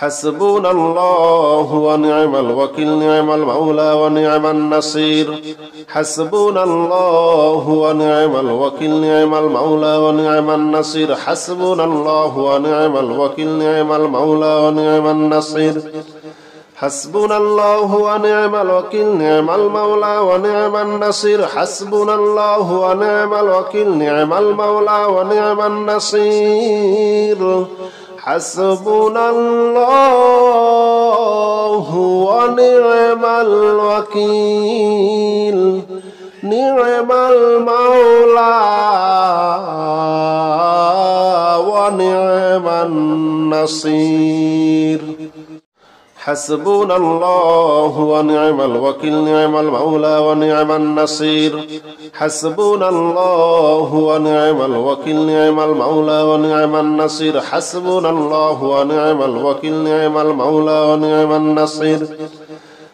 حسبنا الله ونعم الوكيل نعم المولى ونعم النصير حسبنا الله ونعم الوكيل نعم المولى ونعم النصير حسبنا الله ونعم الوكيل نعم المولى ونعم النصير حسبنا الله ونعم الوكيل نعم المولى ونعم النصير حسبنا الله ونعم الوكيل نعم المولى ونعم النصير حسبنا الله ونعم الوكيل نعم المولى ونعم النصير حسبنا الله ونعم الوكيل نعم المولى ونعم النصير حسبنا الله ونعم الوكيل نعم المولى ونعم النصير حسبنا الله ونعم الوكيل نعم المولى ونعم النصير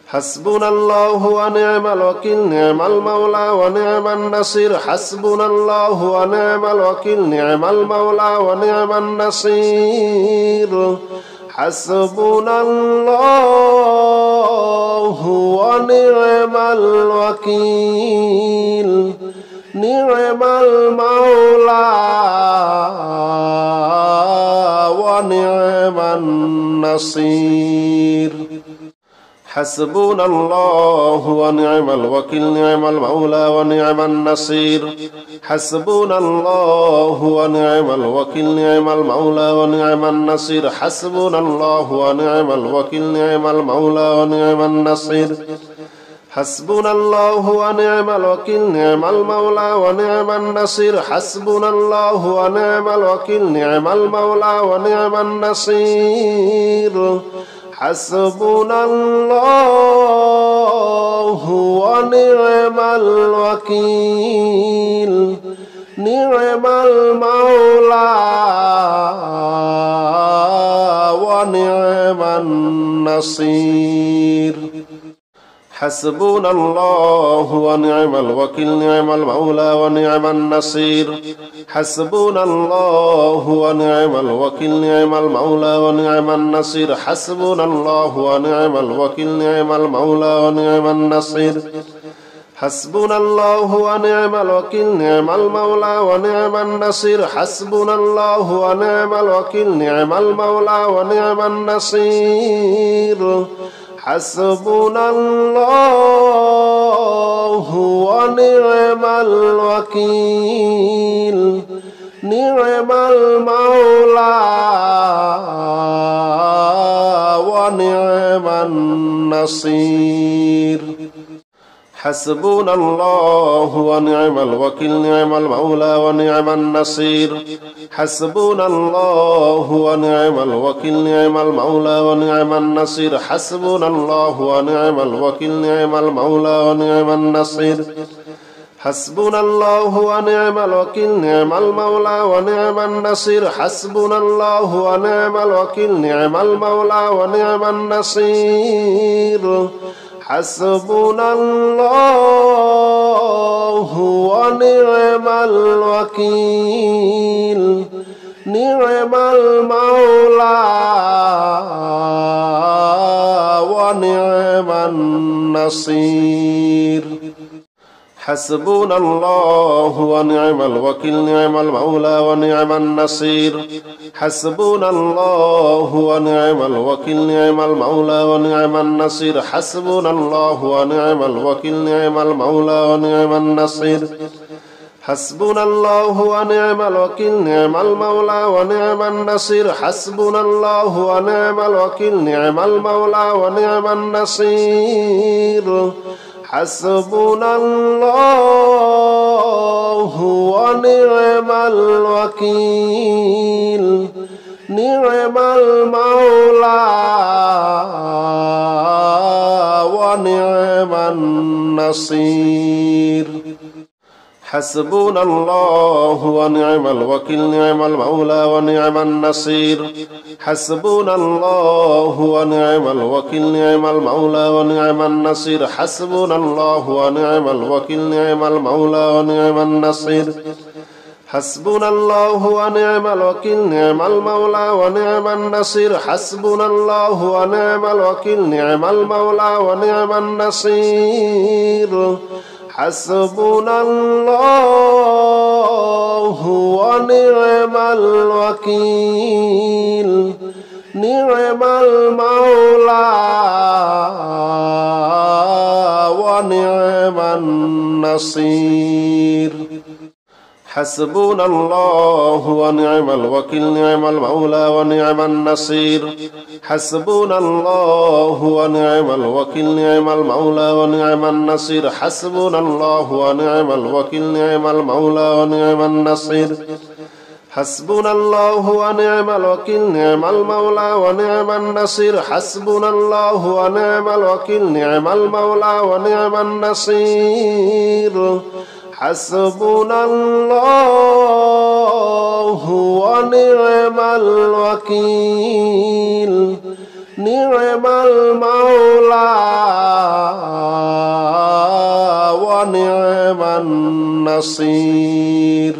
حسبنا الله ونعم الوكيل نعم المولى ونعم النصير حسبنا الله ونعم الوكيل نعم المولى ونعم النصير حسبنا الله ونعم الوكيل نعم المولى ونعم النصير حسبنا الله ونعم الوكيل نعم المولى ونعم النصير حسبنا الله ونعم الوكيل نعم المولى ونعم النصير حسبنا الله ونعم الوكيل نعم المولى ونعم النصير حسبنا الله ونعم الوكيل نعم المولى ونعم النصير حسبنا الله ونعم الوكيل نعم المولى ونعم النصير حسبنا الله ونعم الوكيل نعم المولى ونعم النصير حسبنا الله ونعم الوكيل نعم المولى ونعم النصير حسبنا الله ونعم الوكيل نعم المولى ونعم النصير حسبنا الله ونعم الوكيل نعم المولى ونعم النصير حسبنا الله ونعم الوكيل نعم المولى ونعم النصير حسبنا الله ونعم الوكيل نعم المولى ونعم النصير حسبنا الله ونعم الوكيل نعم المولى ونعم النصير حسبنا الله ونعم الوكيل نعم المولى ونعم النصير حسبنا الله ونعم الوكيل نعم المولى ونعم النصير حسبنا الله ونعم الوكيل نعم المولى ونعم النصير حسبنا الله ونعم الوكيل نعم المولى ونعم النصير حسبنا الله ونعم الوكيل نعم المولى ونعم النصير حسبنا الله ونعم الوكيل نعم المولى ونعم النصير حسبنا الله ونعم الوكيل نعم المولى ونعم النصير حسبنا الله ونعم الوكيل نعم المولى ونعم النصير حسبنا الله ونعم الوكيل نعم المولى ونعم النصير حسبنا الله ونعم الوكيل نعم المولى ونعم النصير حسبنا الله ونعم الوكيل نعم المولى ونعم النصير حسبنا الله ونعم الوكيل نعم المولى ونعم النصير حسبنا الله ونعم الوكيل نعم المولى ونعم النصير حسبنا الله ونعم الوكيل نعم المولى ونعم النصير حسبنا الله ونعم الوكيل نعم المولى ونعم النصير حسبنا الله ونعم الوكيل نعم المولى ونعم النصير حسبنا الله ونعم الوكيل نعم المولى ونعم النصير حسبنا الله ونعم الوكيل نعم المولى ونعم النصير حسبنا الله ونعم الوكيل نعم المولى ونعم النصير حسبنا الله ونعم الوكيل نعم المولى ونعم النصير حسبنا الله ونعم الوكيل نعم المولى ونعم النصير حسبنا الله ونعم الوكيل نعم المولى ونعم النصير حسبنا الله ونعم الوكيل نعم المولى ونعم النصير حسبنا الله ونعم الوكيل نعم المولى ونعم النصير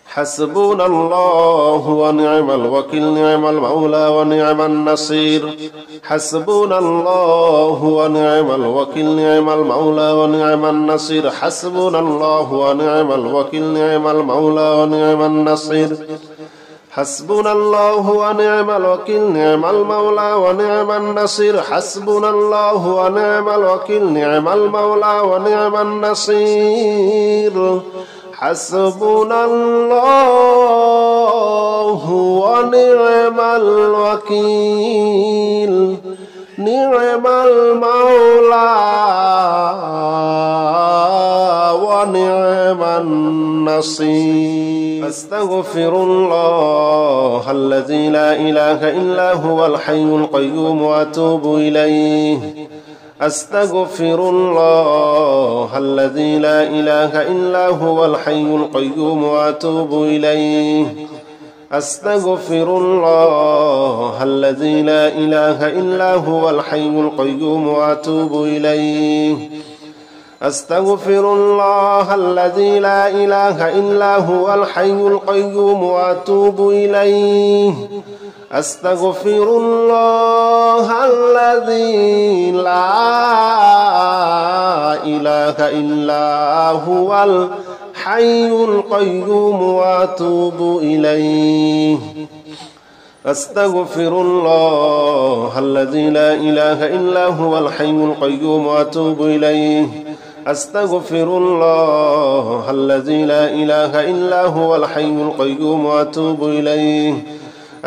حسبنا الله ونعم الوكيل نعم المولى ونعم النصير حسبنا الله ونعم الوكيل نعم المولى ونعم النصير حسبنا الله ونعم الوكيل نعم المولى ونعم النصير حسبنا الله ونعم الوكيل نعم المولى ونعم النصير حسبنا الله ونعم الوكيل نعم المولى ونعم النصير حسبنا الله ونعم الوكيل نعم المولى ونعم النصير أستغفر الله الذي لا إله إلا هو الحي القيوم وأتوب إليه أستغفر الله الذي لا إله إلا هو الحي القيوم وأتوب إليه أستغفر الله الذي لا إله إلا هو الحي القيوم وأتوب إليه أستغفر الله الذي لا إله إلا هو الحي القيوم وأتوب إليه أستغفر الله الذي لا إله إلا هو الحي القيوم وأتوب إليه أستغفر الله الذي لا إله إلا هو الحي القيوم وأتوب إليه أستغفر الله الذي لا إله إلا هو الحي القيوم وأتوب إليه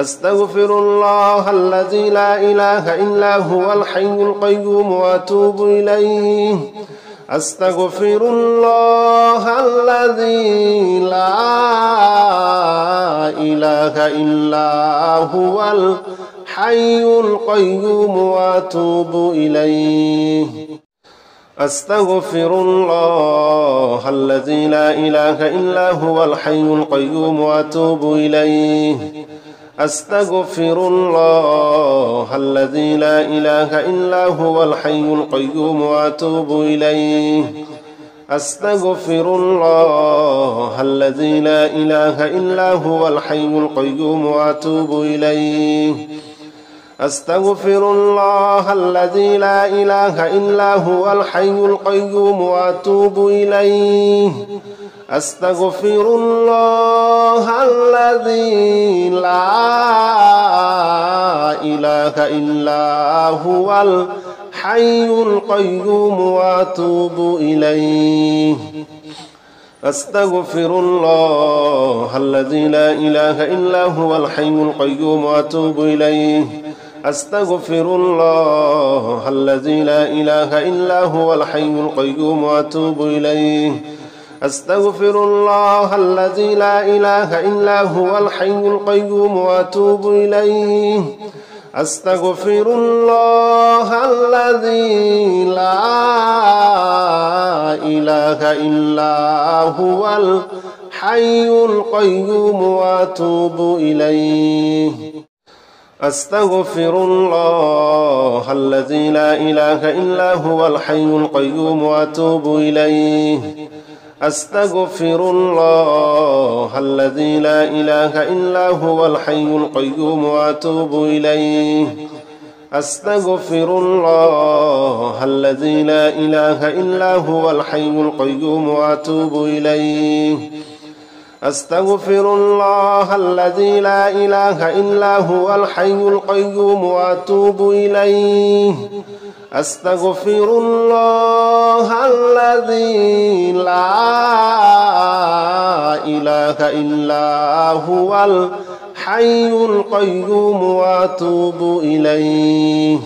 أستغفر الله الذي لا إله إلا هو الحي القيوم وأتوب إليه أستغفر الله الذي لا إله إلا هو الحي القيوم وأتوب إليه أستغفر الله الذي لا إله إلا هو الحي القيوم وأتوب إليه أستغفر الله الذي لا إله إلا هو الحي القيوم وأتوب إليه أستغفر الله الذي لا إله إلا هو الحي القيوم وأتوب إليه أستغفر الله الذي لا إله إلا هو الحي القيوم وأتوب إليه أستغفر الله الذي لا إله إلا هو الحي القيوم وأتوب إليه أستغفر الله الذي لا إله إلا هو الحي القيوم وأتوب إليه أستغفر الله الذي لا إله إلا هو الحي القيوم وأتوب إليه أستغفر الله الذي لا إله إلا هو الحي القيوم وأتوب إليه أستغفر الله الذي لا إله إلا هو الحي القيوم وأتوب إليه أستغفر الله الذي لا إله إلا هو الحي القيوم وأتوب إليه أستغفر الله الذي لا إله إلا هو الحي القيوم وأتوب إليه. أستغفر الله الذي لا إله إلا هو الحي القيوم وأتوب إليه. أستغفر الله الذي لا إله إلا هو الحي القيوم وأتوب إليه. أستغفر الله الذي لا إله إلا هو الحي القيوم وأتوب إليه.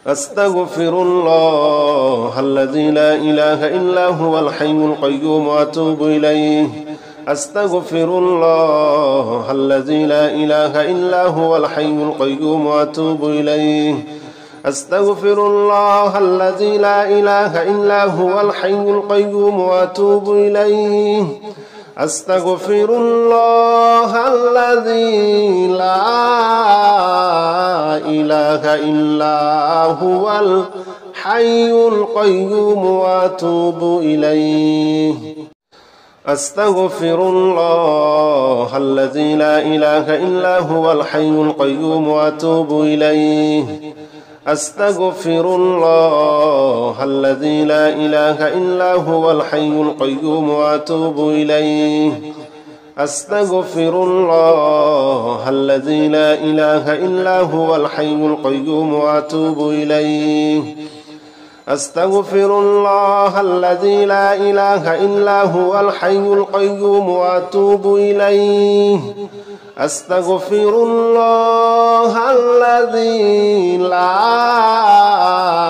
أستغفر الله الذي لا إله إلا هو الحي القيوم وأتوب إليه. أستغفر الله الذي لا إله إلا هو الحي القيوم وأتوب إليه. أستغفر الله الذي لا إله إلا هو الحي القيوم وأتوب إليه. أستغفر الله الذي لا إله إلا هو الحي القيوم وأتوب إليه. أستغفر الله الذي لا إله إلا هو الحي القيوم وأتوب إليه. أستغفر الله الذي لا إله إلا هو الحي القيوم وأتوب إليه. أستغفر الله الذي لا إله إلا هو الحي القيوم وأتوب إليه. أستغفر الله الذي لا إله إلا هو الحي القيوم وأتوب إليه. أستغفر الله الذي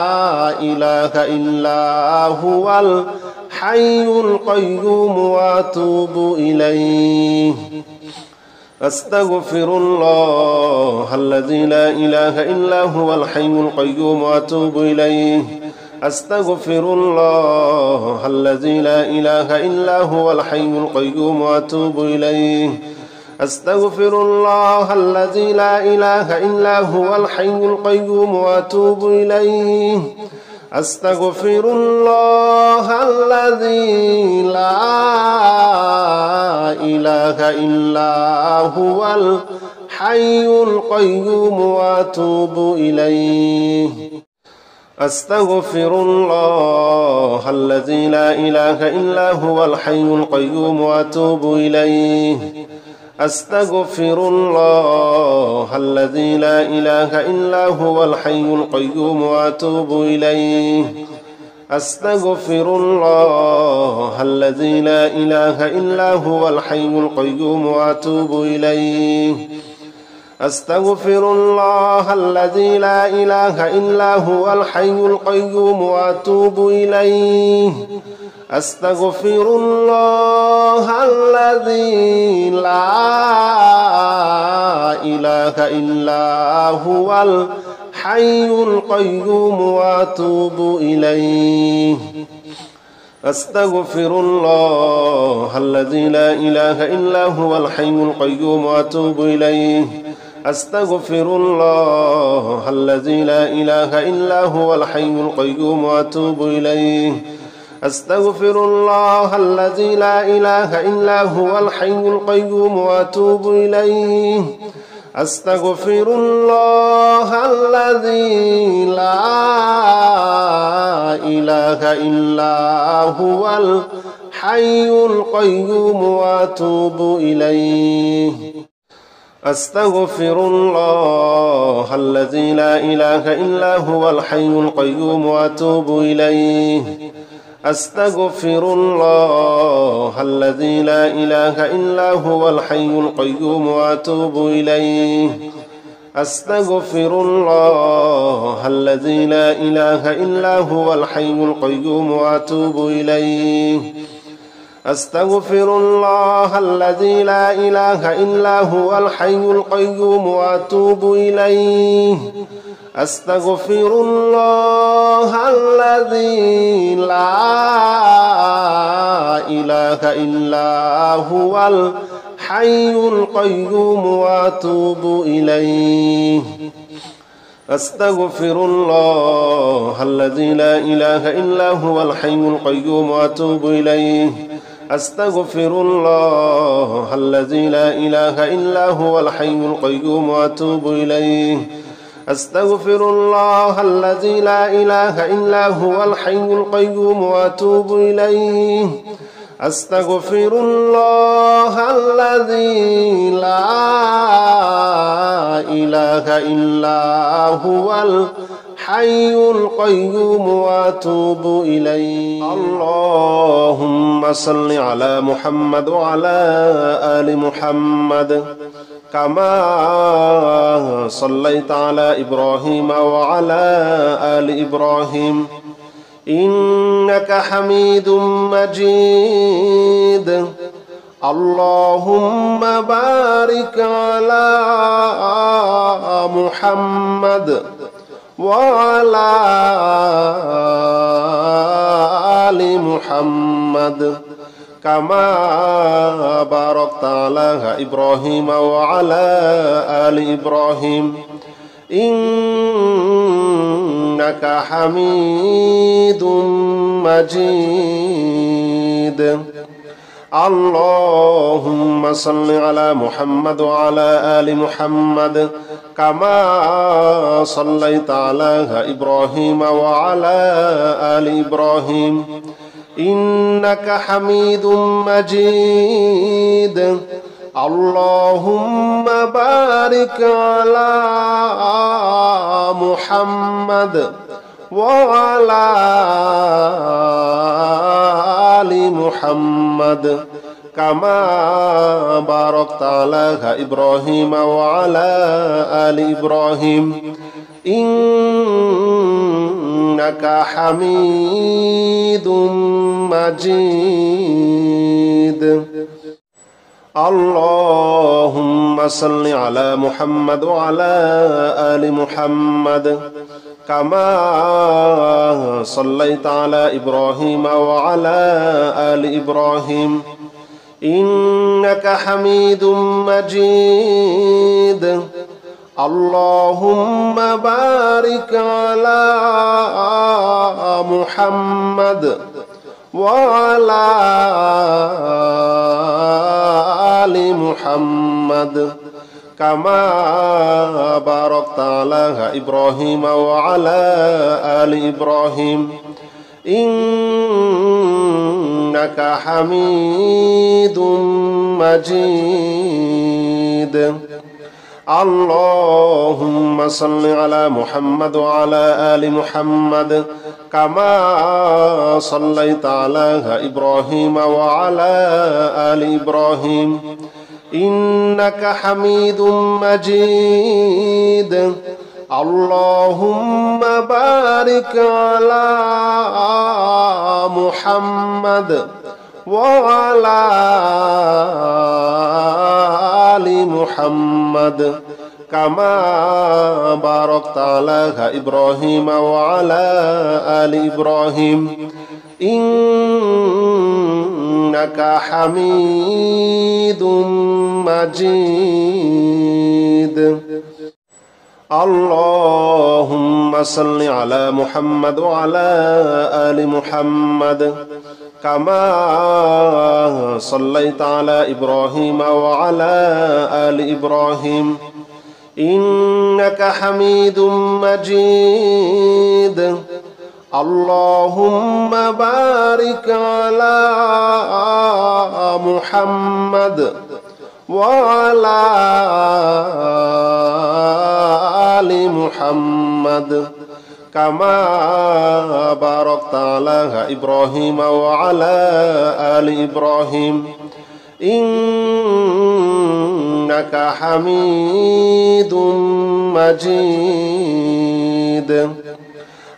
لا إله إلا هو الحي القيوم وأتوب إليه. أستغفر الله الذي لا إله إلا هو الحي القيوم وأتوب إليه. أستغفر الله الذي لا إله إلا هو الحي القيوم وأتوب إليه. أستغفر الله الذي لا إله إلا هو الحي القيوم وأتوب إليه. أستغفر الله الذي لا إله إلا هو الحي القيوم وأتوب إليه. أستغفر الله الذي لا إله إلا هو الحي القيوم وأتوب إليه. أستغفر الله الذي لا إله إلا هو الحي القيوم وأتوب إليه. أستغفر الله الذي لا إله إلا هو الحي القيوم وأتوب إليه. أستغفر الله الذي لا إله إلا هو الحي القيوم وأتوب إليه. أستغفر الله الذي لا إله إلا هو الحي القيوم وأتوب إليه. أستغفر الله الذي لا إله إلا هو الحي القيوم وأتوب إليه. أستغفر الله الذي لا إله إلا هو الحي القيوم وأتوب إليه. أستغفر الله الذي لا إله إلا هو الحي القيوم وأتوب إليه. أستغفر الله الذي لا إله إلا هو الحي القيوم وأتوب إليه. أستغفر الله الذي لا إله إلا هو الحي القيوم وأتوب إليه. أستغفر الله الذي لا إله إلا هو الحي القيوم وأتوب إليه. أستغفر الله الذي لا إله إلا هو الحي القيوم وأتوب إليه. أستغفر الله الذي لا إله إلا هو الحي القيوم وأتوب إليه. أستغفر الله الذي لا إله إلا هو الحي القيوم وأتوب إليه. أستغفر الله الذي لا إله إلا هو الحي القيوم وأتوب إليه. أستغفر الله الذي لا إله إلا هو الحي القيوم وأتوب إليه. أستغفر الله الذي لا إله إلا هو الحي القيوم وأتوب إليه. أستغفر الله الذي لا إله إلا هو الحي القيوم وأتوب إليه. اللهم صل على محمد وعلى آل محمد كما صليت على إبراهيم وعلى آل إبراهيم إنك حميد مجيد. اللهم بارك على محمد وعلى آل محمد كما باركت على إبراهيم وعلى آل إبراهيم إنك حميد مجيد. اللهم صل على محمد وعلى آل محمد كما صليت على إبراهيم وعلى آل إبراهيم إنك حميد مجيد. اللهم بارك على محمد وعلى آل محمد كما باركت على إبراهيم وعلى آل إبراهيم إنك حميد مجيد. اللهم صل على محمد وعلى آل محمد كما صليت على إبراهيم وعلى آل إبراهيم إنك حميد مجيد. اللهم بارك على محمد وعلى آل محمد كما باركت على إبراهيم وعلى آل إبراهيم إنك حميد مجيد. اللهم صل على محمد وعلى آل محمد كما صليت على إبراهيم وعلى آل إبراهيم إنك حميد مجيد. اللهم بارك على محمد وعلى آل محمد كما باركت على إبراهيم وعلى آل إبراهيم إنك حميد مجيد. اللهم صل على محمد وعلى آل محمد كما صليت على إبراهيم وعلى آل إبراهيم إنك حميد مجيد. اللهم بارك على محمد وعلى آل محمد كما باركت على إبراهيم وعلى آل إبراهيم إنك حميد مجيد.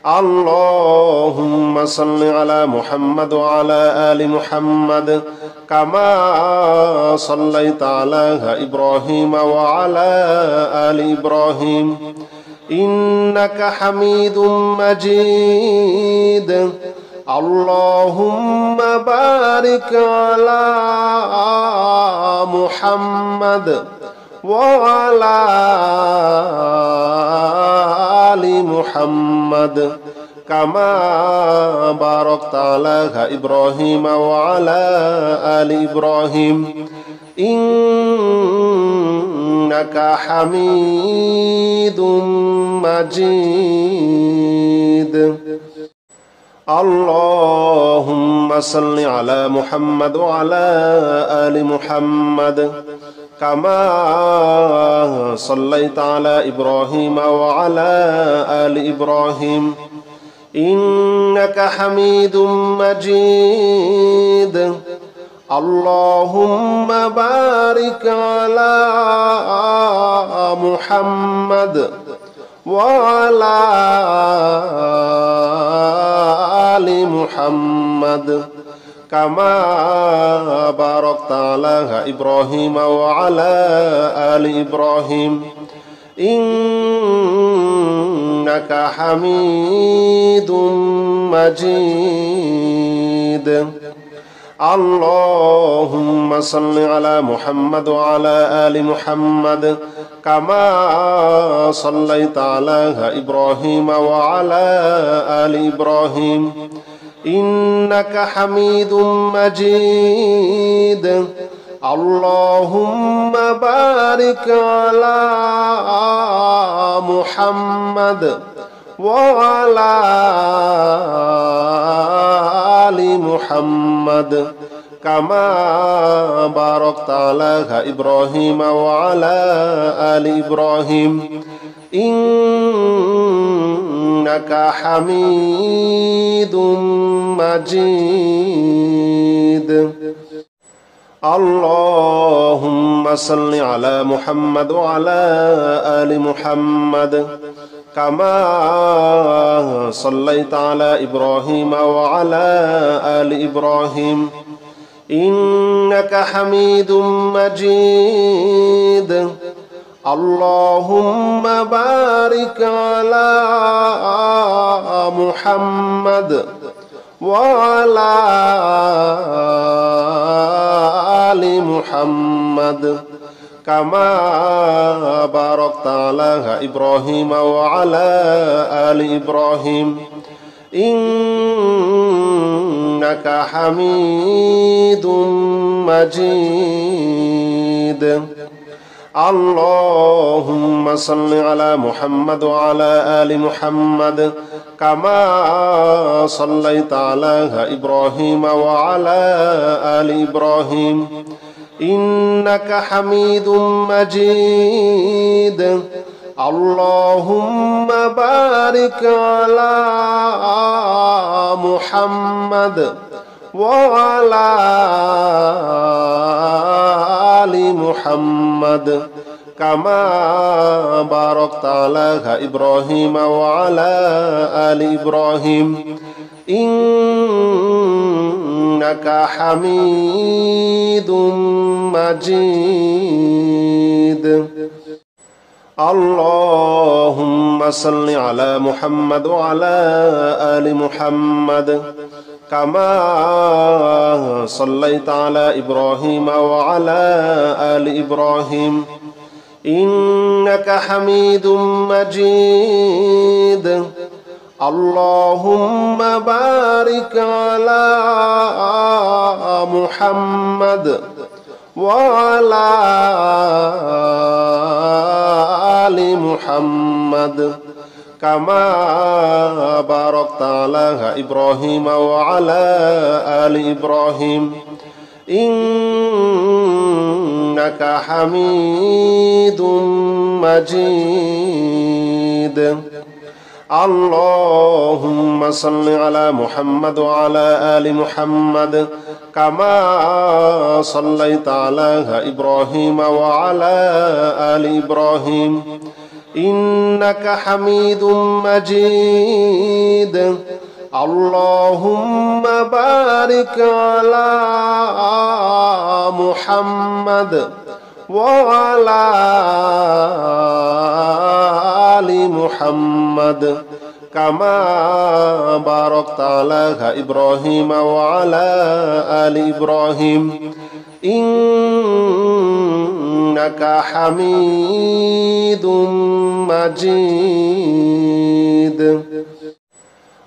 اللهم صل على محمد وعلى آل محمد كما صليت على إبراهيم وعلى آل إبراهيم إنك حميد مجيد. اللهم بارك على محمد وعلى آل محمد كما باركت على إبراهيم وعلى آل إبراهيم إنك حميد مجيد. اللهم صل على محمد وعلى آل محمد كما صليت على إبراهيم وعلى آل إبراهيم إنك حميد مجيد. اللهم بارك على محمد وعلى آل محمد كما باركت على إبراهيم وعلى آل إبراهيم إنك حميد مجيد. اللهم صل على محمد وعلى آل محمد كما صليت على إبراهيم وعلى آل إبراهيم إنك حميد مجيد. اللهم بارك على محمد وعلى آل محمد كما باركت على إبراهيم وعلى آل إبراهيم إنك حميد مجيد. اللهم صل على محمد وعلى آل محمد كما صليت على إبراهيم وعلى آل إبراهيم إنك حميد مجيد. اللهم بارك على محمد وعلى آل محمد كما باركت على إبراهيم وعلى آل إبراهيم إنك حميد مجيد. اللهم صل على محمد وعلى آل محمد كما صليت على إبراهيم وعلى آل إبراهيم إنك حميد مجيد. اللهم بارك على محمد وعلى آل محمد كما باركت على إبراهيم وعلى آل إبراهيم إنك حميد مجيد. اللهم صل على محمد وعلى آل محمد كما صليت على إبراهيم وعلى آل إبراهيم إنك حميد مجيد. اللهم بارك على محمد وعلى آل محمد كما باركت على إبراهيم وعلى آل إبراهيم إنك حميد مجيد. اللهم صل على محمد وعلى آل محمد كما صليت على إبراهيم وعلى آل إبراهيم إنك حميد مجيد. اللهم بارك على محمد وعلى آل محمد كما باركت على إبراهيم وعلى آل إبراهيم إنك إنك حميد مجيد.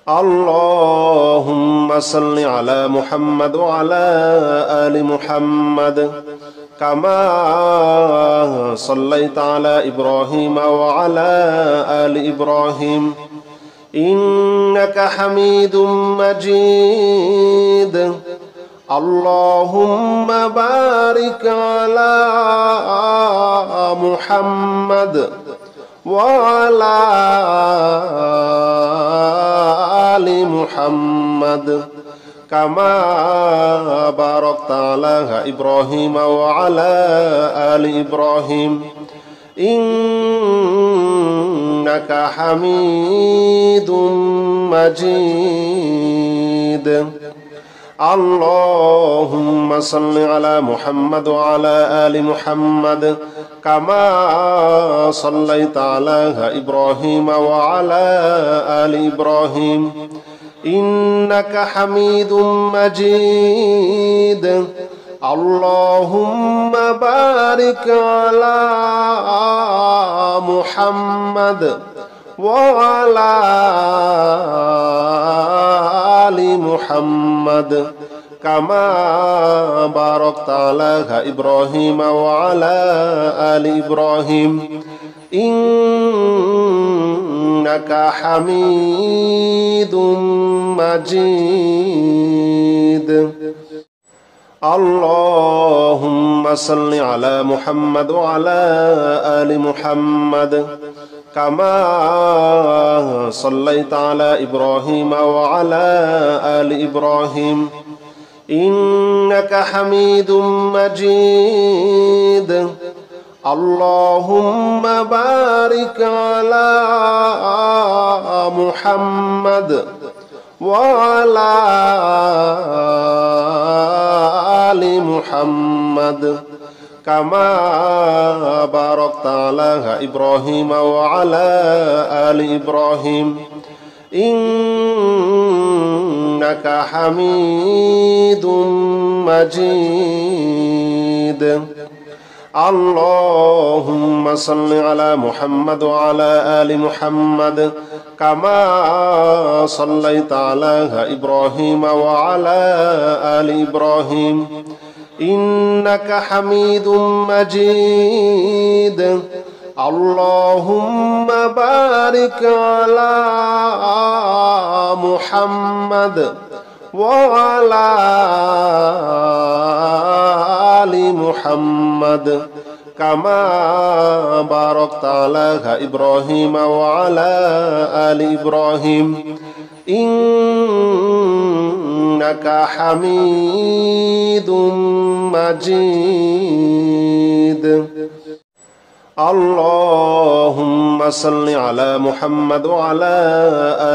اللهم صل على محمد وعلى آل محمد كما صليت على إبراهيم وعلى آل إبراهيم إنك حميد مجيد. اللهم بارك على محمد وعلى آل محمد كما باركت على إبراهيم وعلى آل إبراهيم إنك حميد مجيد. اللهم صل على محمد وعلى آل محمد كما صليت على إبراهيم وعلى آل إبراهيم إنك حميد مجيد. اللهم بارك على محمد وعلى آل محمد كما باركت على إبراهيم وعلى آل إبراهيم إنك حميد مجيد. اللهم صل على محمد وعلى آل محمد كما صليت على إبراهيم وعلى آل إبراهيم إنك حميد مجيد. اللهم بارك على محمد وعلى آل محمد كما باركت على إبراهيم وعلى آل إبراهيم إنك حميد مجيد. اللهم صل على محمد وعلى آل محمد كما صليت على إبراهيم وعلى آل إبراهيم إنك حميد مجيد. اللهم بارك على محمد وعلى آل محمد كما باركت على إبراهيم وعلى آل إبراهيم إنك حميد مجيد. اللهم صل على محمد وعلى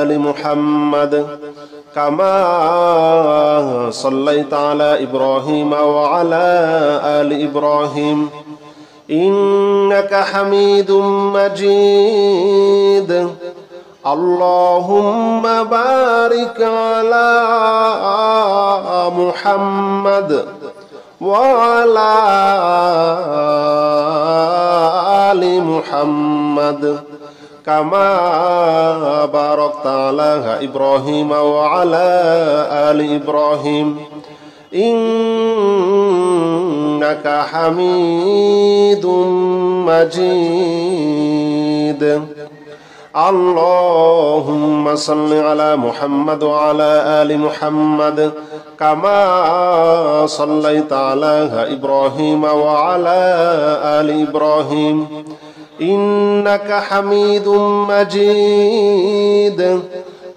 آل محمد كما صليت على إبراهيم وعلى آل إبراهيم إنك حميد مجيد. اللهم بارك على محمد وعلى آل محمد كما باركت على إبراهيم وعلى آل إبراهيم إنك حميد مجيد. اللهم صل على محمد وعلى آل محمد كما صليت على إبراهيم وعلى آل إبراهيم إنك حميد مجيد.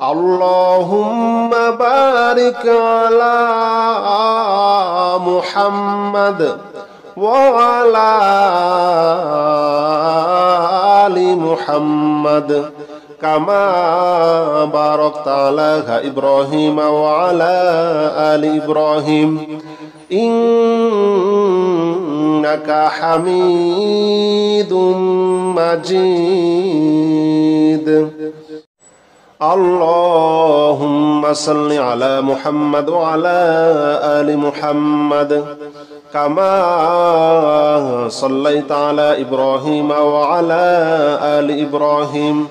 اللهم بارك على محمد وعلى آل محمد كما باركت على إبراهيم وعلى آل إبراهيم إنك حميد مجيد. اللهم صل على محمد وعلى آل محمد كما صليت على إبراهيم وعلى آل إبراهيم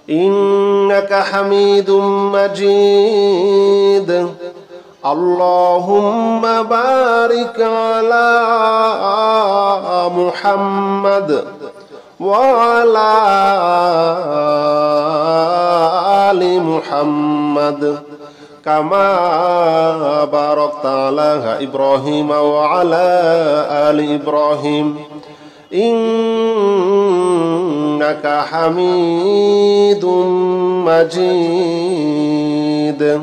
إنك حميد مجيد اللهم بارك على محمد وعلى آل محمد كما باركت على إبراهيم وعلى آل إبراهيم إنك حميد مجيد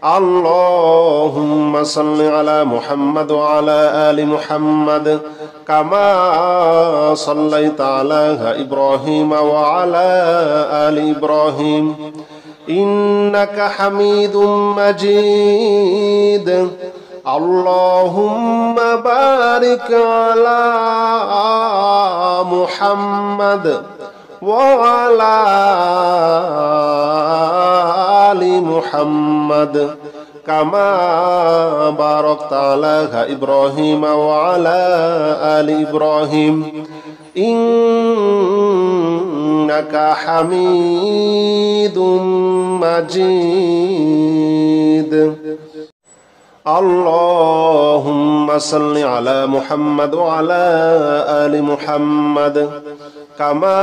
اللهم صل على محمد وعلى آل محمد كما صليت على إبراهيم وعلى آل إبراهيم إنك حميد مجيد اللهم بارك على محمد وعلى آل محمد كما باركت على إبراهيم وعلى آل إبراهيم إنك حميد مجيد اللهم صل على محمد وعلى آل محمد كما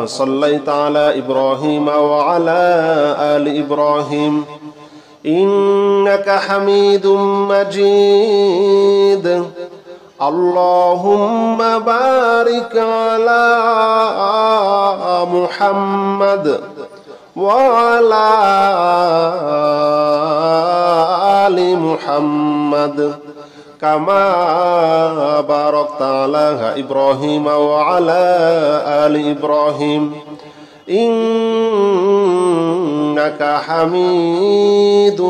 صليت على إبراهيم وعلى آل إبراهيم إنك حميد مجيد اللهم بارك على محمد وعلى آل محمد كما باركت على إبراهيم وعلى آل إبراهيم إنك حميد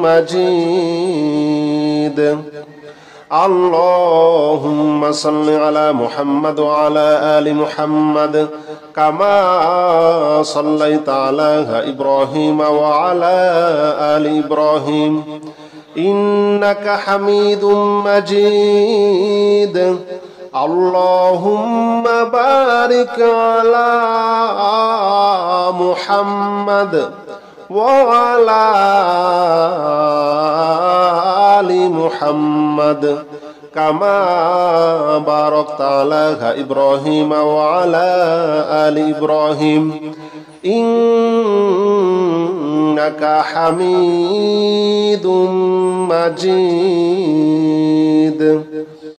مجيد اللهم صل على محمد وعلى آل محمد كما صليت على إبراهيم وعلى آل إبراهيم إنك حميد مجيد اللهم بارك على محمد وعلى آل محمد كما باركت على إبراهيم وعلى آل إبراهيم إنك حميد مجيد